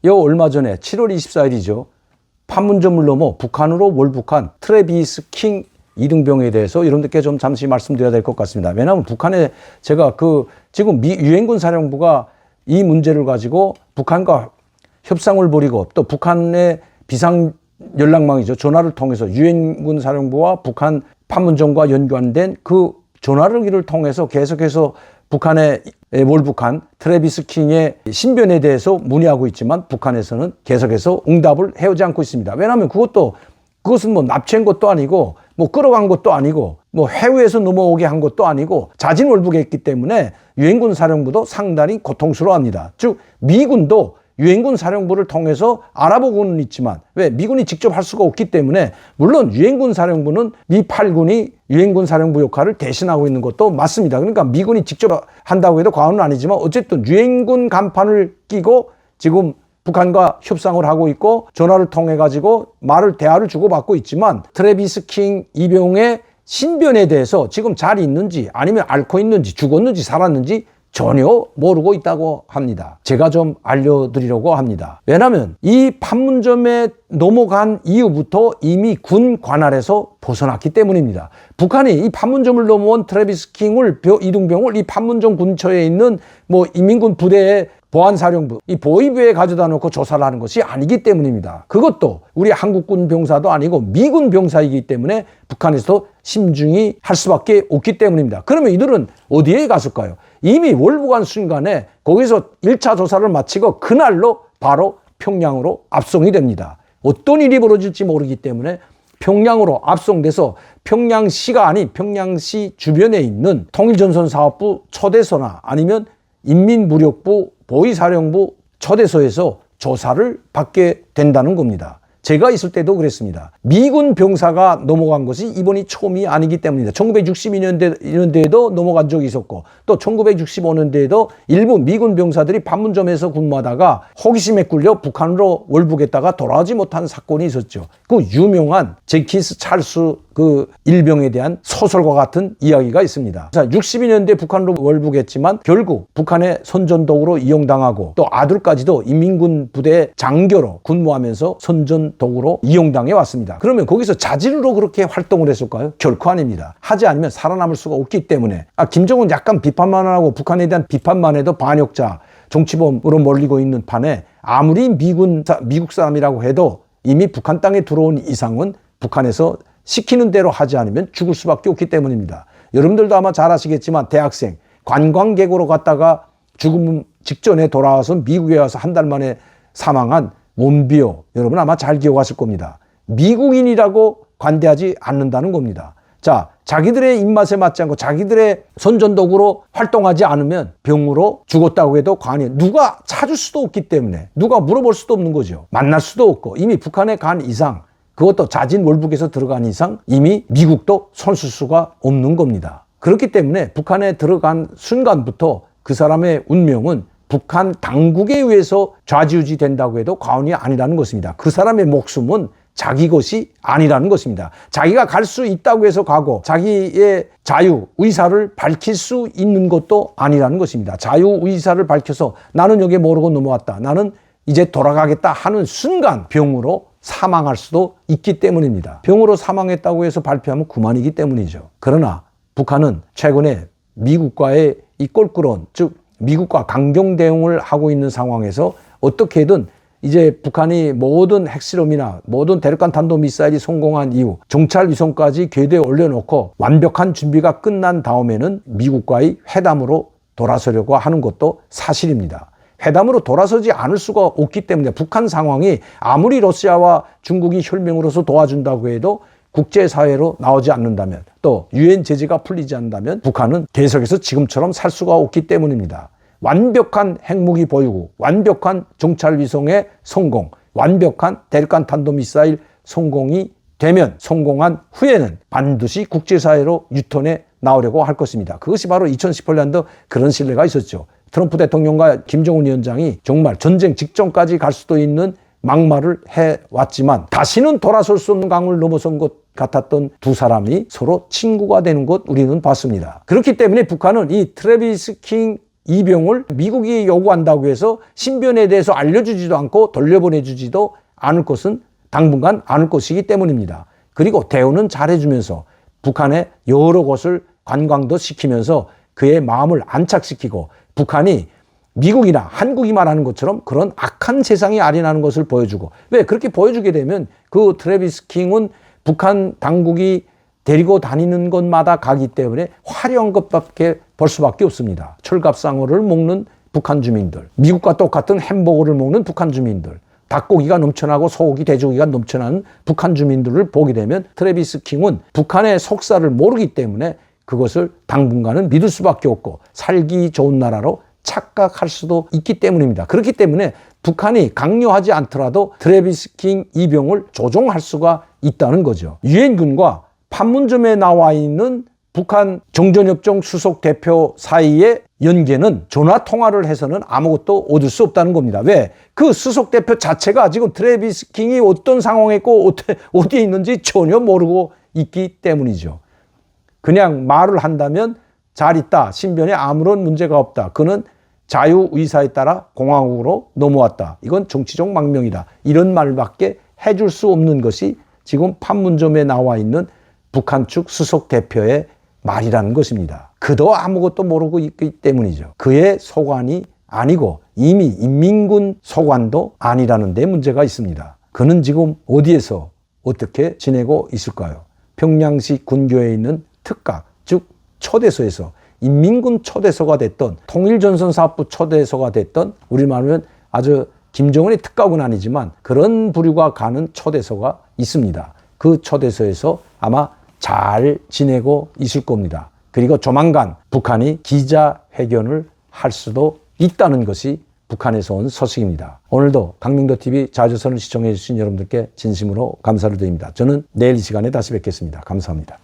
요 얼마 전에 7월 24일이죠. 판문점을 넘어 북한으로 월북한 트래비스 킹 이등병에 대해서 여러분들께 좀 잠시 말씀드려야 될 것 같습니다. 왜냐하면 북한에 제가 지금 유엔군 사령부가 이 문제를 가지고 북한과 협상을 벌이고 또 북한의 비상 연락망이죠. 전화를 통해서 유엔군 사령부와 북한 판문점과 연관된 그 전화를 통해서 계속해서 북한의 월북한 트래비스 킹의 신변에 대해서 문의하고 있지만 북한에서는 계속해서 응답을 해오지 않고 있습니다. 왜냐하면 그것은 뭐 납치한 것도 아니고 뭐 끌어간 것도 아니고 뭐 해외에서 넘어오게 한 것도 아니고 자진 월북했기 때문에 유엔군 사령부도 상당히 고통스러워합니다. 즉 미군도 유엔군 사령부를 통해서 알아보고는 있지만 왜 미군이 직접 할 수가 없기 때문에 물론 유엔군 사령부는 미 8군이 유엔군 사령부 역할을 대신하고 있는 것도 맞습니다. 그러니까 미군이 직접 한다고 해도 과언은 아니지만 어쨌든 유엔군 간판을 끼고 지금 북한과 협상을 하고 있고 전화를 통해 가지고 대화를 주고받고 있지만 트래비스 킹 이병의 신변에 대해서 지금 잘 있는지 아니면 앓고 있는지 죽었는지 살았는지 전혀 모르고 있다고 합니다. 제가 좀 알려드리려고 합니다. 왜냐하면 이 판문점에 넘어간 이후부터 이미 군 관할에서 벗어났기 때문입니다. 북한이 이 판문점을 넘어온 트래비스 킹을 이등병을 이 판문점 근처에 있는 뭐 인민군 부대의 보안사령부, 이 보위부에 가져다 놓고 조사를 하는 것이 아니기 때문입니다. 그것도 우리 한국군 병사도 아니고 미군 병사이기 때문에 북한에서도 심중히 할 수밖에 없기 때문입니다. 그러면 이들은 어디에 갔을까요? 이미 월북한 순간에 거기서 1차 조사를 마치고 그날로 바로 평양으로 압송이 됩니다. 어떤 일이 벌어질지 모르기 때문에 평양으로 압송돼서 평양시가 아닌 평양시 주변에 있는 통일전선사업부 초대소나 아니면 인민무력부 보위사령부 초대소에서 조사를 받게 된다는 겁니다. 제가 있을 때도 그랬습니다. 미군 병사가 넘어간 것이 이번이 처음이 아니기 때문입니다. 1962년대에도 넘어간 적이 있었고 또 1965년대에도 일부 미군 병사들이 판문점에서 근무하다가 호기심에 끌려 북한으로 월북했다가 돌아오지 못한 사건이 있었죠. 그 유명한 제키스 찰스 그 일병에 대한 소설과 같은 이야기가 있습니다. 62년대 북한으로 월북했지만 결국 북한의 선전독으로 이용당하고 또 아들까지도 인민군 부대의 장교로 근무하면서 선전독으로 이용당해 왔습니다. 그러면 거기서 자진으로 그렇게 활동을 했을까요? 결코 아닙니다. 하지 않으면 살아남을 수가 없기 때문에 김정은 약간 비판만 하고 북한에 대한 비판만 해도 반역자, 정치범으로 몰리고 있는 판에 아무리 미국 사람이라고 해도 이미 북한 땅에 들어온 이상은 북한에서 시키는 대로 하지 않으면 죽을 수밖에 없기 때문입니다. 여러분들도 아마 잘 아시겠지만 대학생 관광객으로 갔다가 죽음 직전에 돌아와서 미국에 와서 한 달 만에 사망한 원비어 여러분 아마 잘 기억하실 겁니다. 미국인이라고 관대하지 않는다는 겁니다. 자, 자기들의 입맛에 맞지 않고 자기들의 선전독으로 활동하지 않으면 병으로 죽었다고 해도 과언이 누가 찾을 수도 없기 때문에 누가 물어볼 수도 없는 거죠. 만날 수도 없고 이미 북한에 간 이상 그것도 자진 월북에서 들어간 이상 이미 미국도 손쓸 수가 없는 겁니다. 그렇기 때문에 북한에 들어간 순간부터 그 사람의 운명은 북한 당국에 의해서 좌지우지 된다고 해도 과언이 아니라는 것입니다. 그 사람의 목숨은 자기 것이 아니라는 것입니다. 자기가 갈 수 있다고 해서 가고 자기의 자유, 의사를 밝힐 수 있는 것도 아니라는 것입니다. 자유, 의사를 밝혀서 나는 여기에 모르고 넘어왔다. 나는 이제 돌아가겠다 하는 순간 병으로 사망할 수도 있기 때문입니다. 병으로 사망했다고 해서 발표하면 그만이기 때문이죠. 그러나 북한은 최근에 미국과의 이 꼴끄러운 즉 미국과 강경 대응을 하고 있는 상황에서 어떻게든 이제 북한이 모든 핵실험이나 모든 대륙간 탄도미사일이 성공한 이후 정찰 위성까지 궤도에 올려놓고 완벽한 준비가 끝난 다음에는 미국과의 회담으로 돌아서려고 하는 것도 사실입니다. 회담으로 돌아서지 않을 수가 없기 때문에 북한 상황이 아무리 러시아와 중국이 혈맹으로서 도와준다고 해도 국제사회로 나오지 않는다면 또 유엔 제재가 풀리지 않는다면 북한은 계속해서 지금처럼 살 수가 없기 때문입니다. 완벽한 핵무기 보유국, 완벽한 정찰위성의 성공, 완벽한 대륙간 탄도미사일 성공이 되면 성공한 후에는 반드시 국제사회로 유턴해 나오려고 할 것입니다. 그것이 바로 2018년도 그런 신뢰가 있었죠. 트럼프 대통령과 김정은 위원장이 정말 전쟁 직전까지 갈 수도 있는 막말을 해왔지만 다시는 돌아설 수 없는 강을 넘어선 것 같았던 두 사람이 서로 친구가 되는 것 우리는 봤습니다. 그렇기 때문에 북한은 이 트래비스 킹 이병을 미국이 요구한다고 해서 신변에 대해서 알려주지도 않고 돌려보내주지도 않을 것은 당분간 않을 것이기 때문입니다. 그리고 대우는 잘해주면서 북한의 여러 곳을 관광도 시키면서 그의 마음을 안착시키고 북한이 미국이나 한국이 말하는 것처럼 그런 악한 세상이 아니라는 것을 보여주고, 왜 그렇게 보여주게 되면 그 트래비스 킹은 북한 당국이 데리고 다니는 곳마다 가기 때문에 화려한 것밖에 볼 수밖에 없습니다. 철갑상어를 먹는 북한 주민들, 미국과 똑같은 햄버거를 먹는 북한 주민들, 닭고기가 넘쳐나고 소고기, 돼지고기가 넘쳐나는 북한 주민들을 보게 되면 트래비스 킹은 북한의 속사를 모르기 때문에 그것을 당분간은 믿을 수밖에 없고 살기 좋은 나라로 착각할 수도 있기 때문입니다. 그렇기 때문에 북한이 강요하지 않더라도 트래비스 킹 이병을 조종할 수가 있다는 거죠. 유엔군과 판문점에 나와 있는 북한 정전협정 수석 대표 사이의 연계는 전화 통화를 해서는 아무것도 얻을 수 없다는 겁니다. 왜? 그 수석 대표 자체가 지금 트래비스 킹이 어떤 상황에 있고 어디에 있는지 전혀 모르고 있기 때문이죠. 그냥 말을 한다면 잘 있다, 신변에 아무런 문제가 없다, 그는 자유의사에 따라 공화국으로 넘어왔다, 이건 정치적 망명이다, 이런 말밖에 해줄 수 없는 것이 지금 판문점에 나와 있는 북한 측 수석 대표의 말이라는 것입니다. 그도 아무것도 모르고 있기 때문이죠. 그의 소관이 아니고 이미 인민군 소관도 아니라는 데 문제가 있습니다. 그는 지금 어디에서 어떻게 지내고 있을까요? 평양시 군교에 있는 특각, 즉 초대소에서 인민군 초대소가 됐던, 통일전선사업부 초대소가 됐던, 우리말로 하면 아주 김정은의 특각은 아니지만 그런 부류가 가는 초대소가 있습니다. 그 초대소에서 아마 잘 지내고 있을 겁니다. 그리고 조만간 북한이 기자회견을 할 수도 있다는 것이 북한에서 온 소식입니다. 오늘도 강민도TV 자주선을 시청해 주신 여러분들께 진심으로 감사를 드립니다. 저는 내일 이 시간에 다시 뵙겠습니다. 감사합니다.